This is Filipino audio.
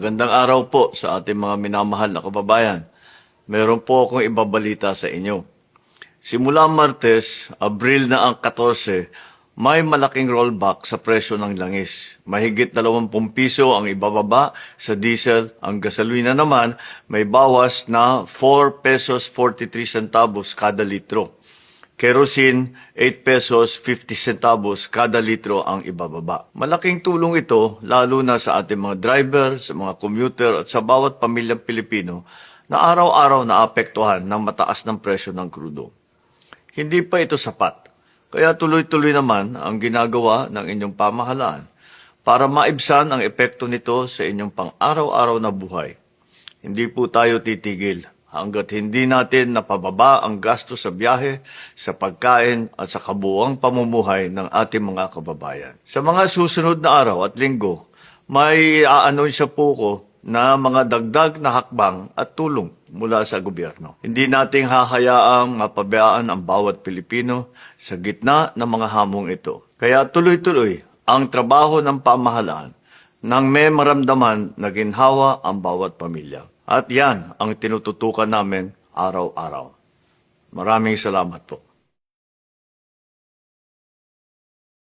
Magandang araw po sa ating mga minamahal na kababayan. Meron po akong ibabalita sa inyo. Simula Martes, Abril na ang 14, may malaking rollback sa presyo ng langis. Mahigit 20 piso ang ibababa sa diesel. Ang gasolina naman may bawas na 4 pesos 43 centavos kada litro. Kerosene, 8 pesos 50 centavos kada litro ang ibababa. Malaking tulong ito lalo na sa ating mga driver, sa mga commuter at sa bawat pamilyang Pilipino na araw-araw naapektuhan ng mataas ng presyo ng krudo. Hindi pa ito sapat, kaya tuloy-tuloy naman ang ginagawa ng inyong pamahalaan para maibsan ang epekto nito sa inyong pang-araw-araw na buhay. Hindi po tayo titigil hanggat hindi natin napababa ang gasto sa biyahe, sa pagkain at sa kabuuang pamumuhay ng ating mga kababayan. Sa mga susunod na araw at linggo, may aanunsya po ko na mga dagdag na hakbang at tulong mula sa gobyerno. Hindi nating hahayaang mapabayaan ang bawat Pilipino sa gitna ng mga hamong ito. Kaya tuloy-tuloy ang trabaho ng pamahalaan nang may maramdaman na ginhawa ang bawat pamilya. At yan ang tinututukan namin araw-araw. Maraming salamat po.